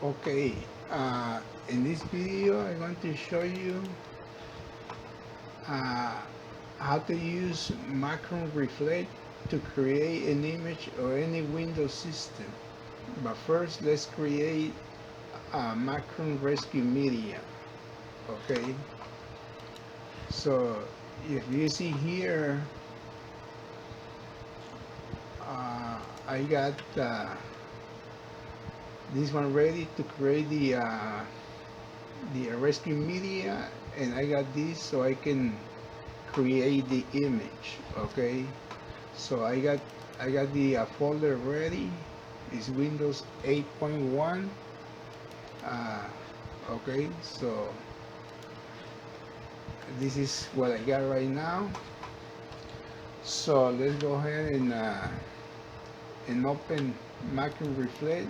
Okay, in this video I'm going to show you uh, how to use Macrium Reflect to create an image or any Windows system. But first let's create a Macrium Rescue Media. Okay, so if you see here, I got this one ready to create the rescue media, and I got this so I can create the image. Okay, so I got the folder ready. It's Windows 8.1. Okay, so this is what I got right now. So let's go ahead and open Macrium Reflect.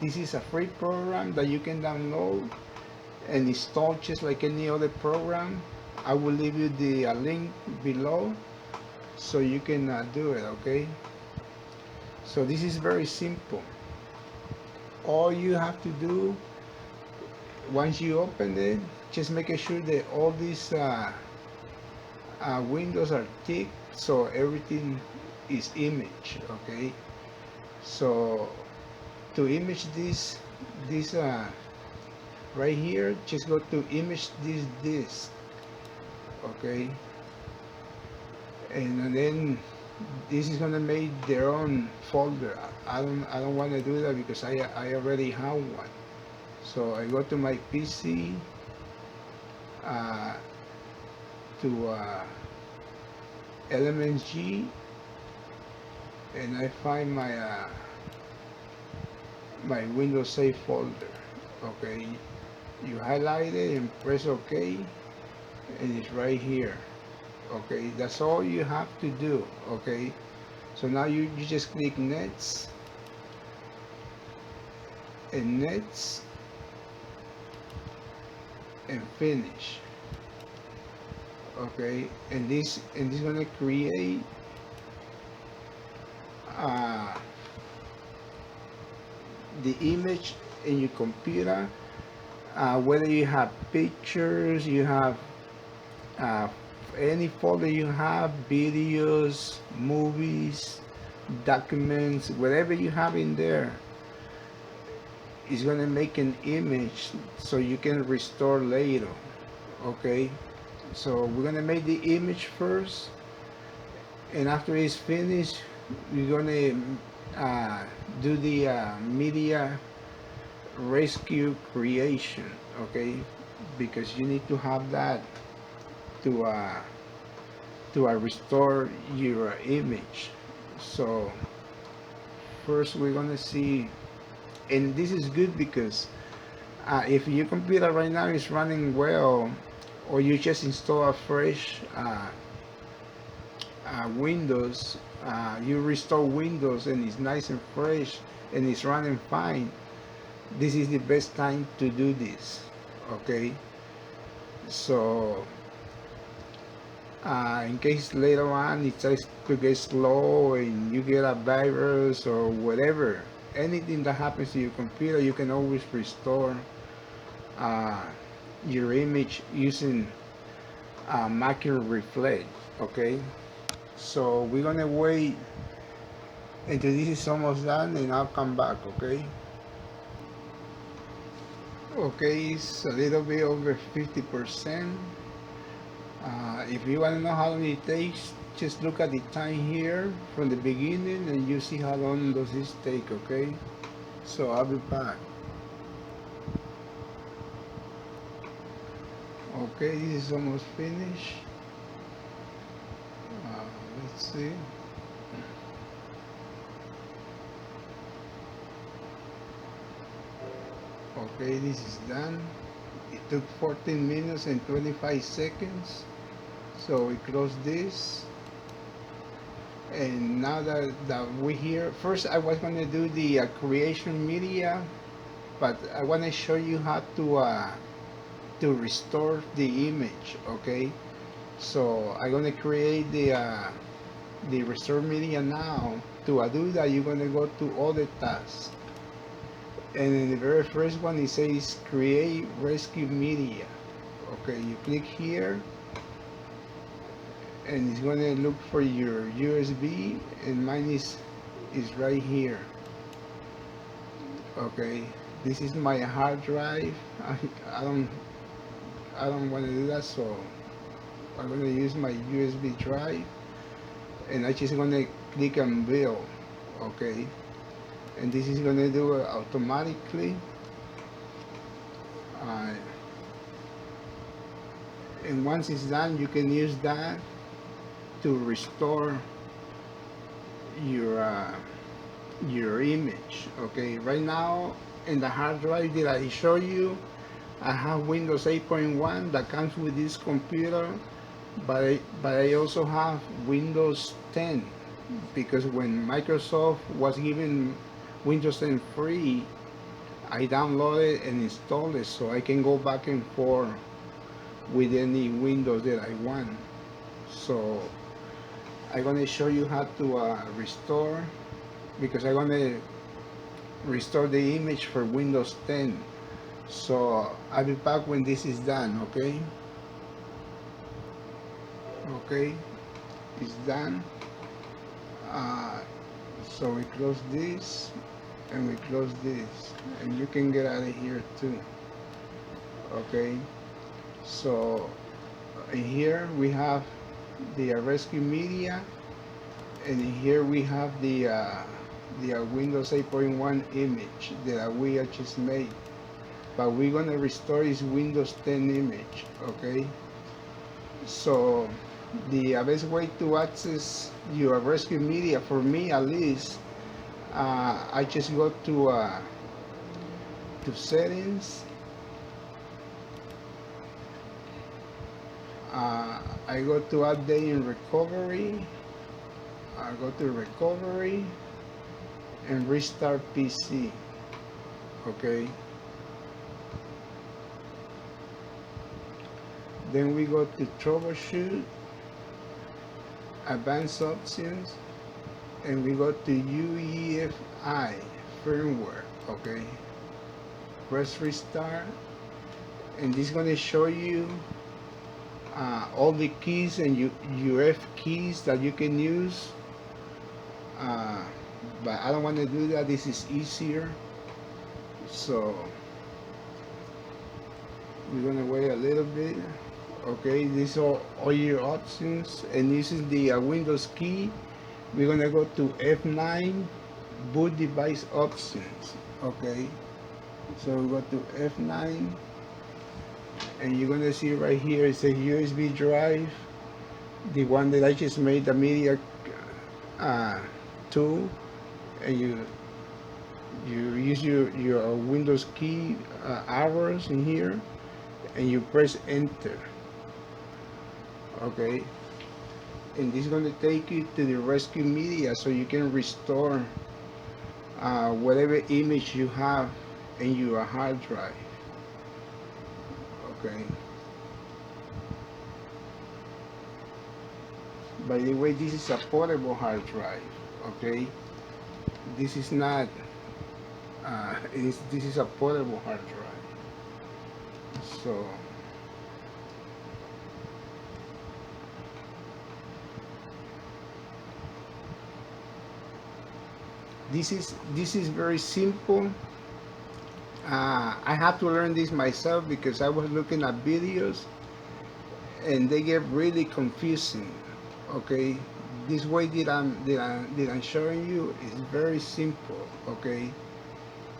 This is a free program that you can download and install just like any other program. I will leave you the link below so you can do it. Okay, so this is very simple. All you have to do once you open it, just make sure that all these windows are ticked so everything is image. Okay, so to image this right here, just go to image this disk. Okay, and then this is gonna make their own folder. I don't want to do that because I already have one. So I go to my PC, uh, to Elements G, and I find my Windows Save folder. Okay, you highlight it and press OK, and it's right here. Okay, that's all you have to do. Okay, so now you just click Next and Next and Finish. Okay, and this gonna create uh, the image in your computer, whether you have pictures, you have uh, any folder, you have videos, movies, documents, whatever you have in there is going to make an image so you can restore later. Okay, so we're going to make the image first, and after it's finished we're going to do the media rescue creation. Okay, because you need to have that to restore your image. So first we're gonna see, and this is good because if your computer right now is running well, or you just install a fresh Windows, you restore Windows and it's nice and fresh and it's running fine, this is the best time to do this. Okay, so in case later on it starts to get slow and you get a virus or whatever, anything that happens to your computer, you can always restore uh, your image using Macrium Reflect. Okay, so we're gonna wait until this is almost done and I'll come back. Okay, it's a little bit over 50%. If you want to know how long it takes, just look at the time here from the beginning and you see how long does this take. Okay, so I'll be back. Okay, this is almost finished. Let's see. Okay, this is done. It took 14 minutes and 25 seconds. So we close this. And now that we're here, first I was going to do the creation media, but I want to show you how to restore the image. Okay, so I'm going to create the restore media now. To do that, you're going to go to other tasks, and in the very first one it says create rescue media. Okay, you click here and it's going to look for your USB, and mine is right here. Okay, this is my hard drive. I don't I don't want to do that, so I'm going to use my USB drive, and I'm just going to click on build. Okay, and this is going to do it automatically. uh, and once it's done, you can use that to restore your your image. Okay, right now in the hard drive that I show you, I have Windows 8.1 that comes with this computer, but I also have Windows 10, because when Microsoft was giving Windows 10 free, I downloaded and installed it so I can go back and forth with any Windows that I want. So I'm going to show you how to restore, because I'm going to restore the image for Windows 10. So I'll be back when this is done. Okay, okay, it's done. So we close this and we close this, and you can get out of here too. Okay, so in here we have the rescue media, and in here we have the Windows 8.1 image that we just made, but we're gonna restore is Windows 10 image. Okay, so the best way to access your rescue media, for me at least, I just go to settings. I go to update and recovery. I go to recovery and restart PC. Okay, then we go to troubleshoot, advanced options, and we go to UEFI firmware. Okay, press restart, and this is going to show you all the keys and UF keys that you can use, but I don't want to do that. This is easier, so we're going to wait a little bit. Okay, these are all your options, and this is the Windows key. We're going to go to F9, boot device options. Okay, so we go to F9, and you're going to see right here it says USB drive, the one that I just made the media to, and you use your Windows key arrows in here, and you press enter. Okay, and this is going to take you to the rescue media, so you can restore whatever image you have in your hard drive. Okay, by the way, this is a portable hard drive. Okay, this is not this is a portable hard drive. So this is very simple. I have to learn this myself, because I was looking at videos and they get really confusing. Okay, this way that I'm showing you is very simple. Okay,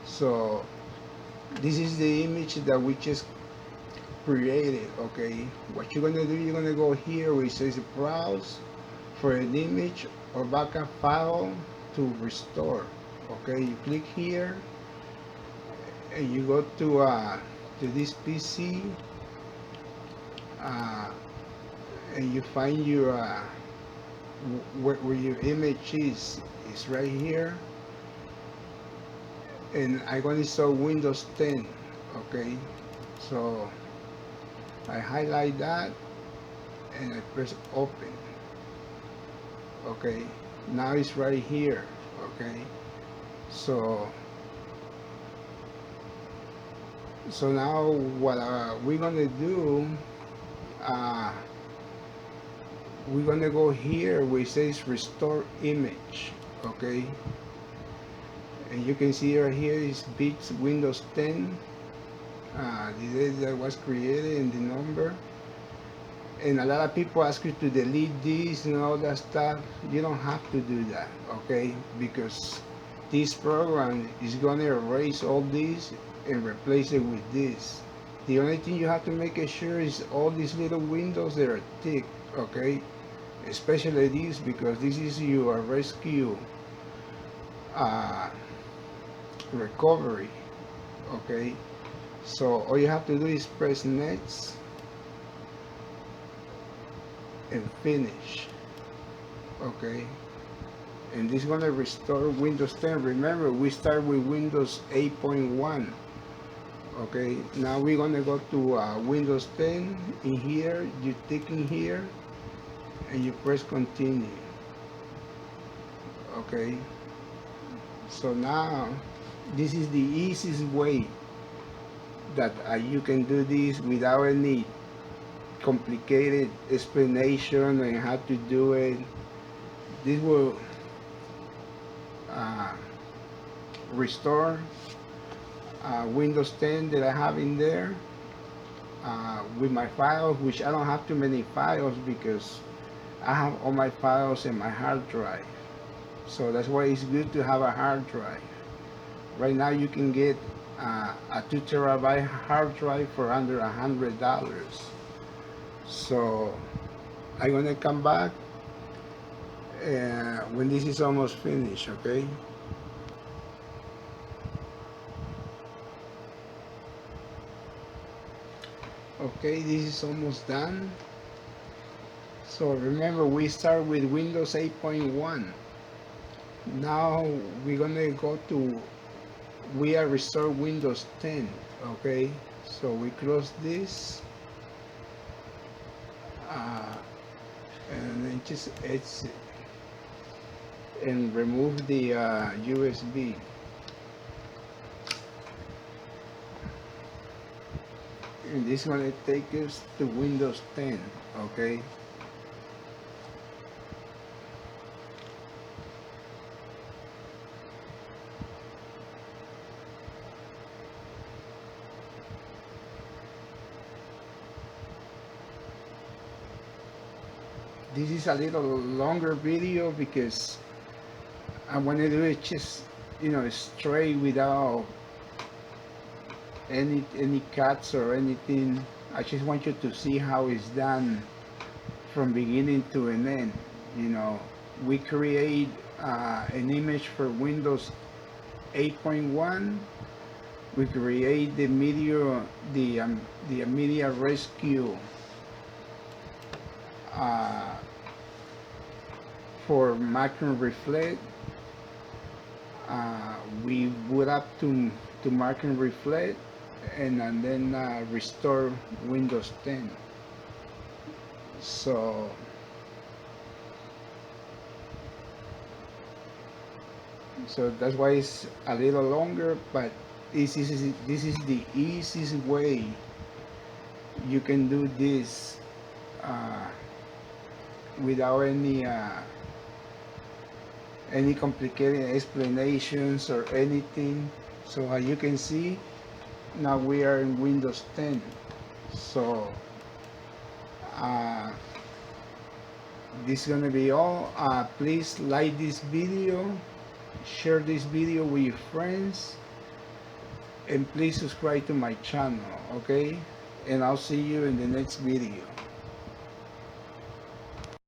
so this is the image that we just created. Okay, what you're gonna do, you're gonna go here where it says browse for an image or backup file to restore. Okay, you click here and you go to this PC, and you find your where your image is right here, and I'm going to show Windows 10. Okay, so I highlight that and I press open. Okay, now it's right here. Okay, so So now what we're gonna do, uh, we're gonna go here where it says restore image, okay? And you can see right here is bits Windows 10, the date that was created and the number. And a lot of people ask you to delete this and all that stuff. You don't have to do that, okay? Because this program is gonna erase all this and replace it with this. The only thing you have to make sure is all these little windows that are ticked, okay? Especially this, because this is your rescue uh, recovery, okay? So all you have to do is press next and finish, okay? And this is going to restore Windows 10. Remember, we start with Windows 8.1, okay? Now we're going to go to Windows 10. In here, you tick in here and you press continue, okay? So now this is the easiest way that you can do this without any complicated explanation and how to do it. This will restore Windows 10 that I have in there with my files, which I don't have too many files because I have all my files in my hard drive. So that's why it's good to have a hard drive. Right now you can get a 2 terabyte hard drive for under $100. So I'm gonna come back when this is almost finished, okay? Okay, this is almost done. So remember, we start with Windows 8.1. Now we're gonna go to we are restore Windows 10, okay? So we close this and then just exit and remove the USB. And this is going to take us to Windows 10, okay? This is a little longer video because I want to do it just, straight without any cuts or anything. I just want you to see how it's done from beginning to an end. We create an image for Windows 8.1. We create the media, the media rescue for Macrium Reflect. We boot up to Macrium Reflect and then restore Windows 10. So that's why it's a little longer, but this is the easiest way you can do this without any complicated explanations or anything. So as you can see, now we are in Windows 10. So this is gonna be all. Please like this video, share this video with your friends, and please subscribe to my channel, okay? And I'll see you in the next video.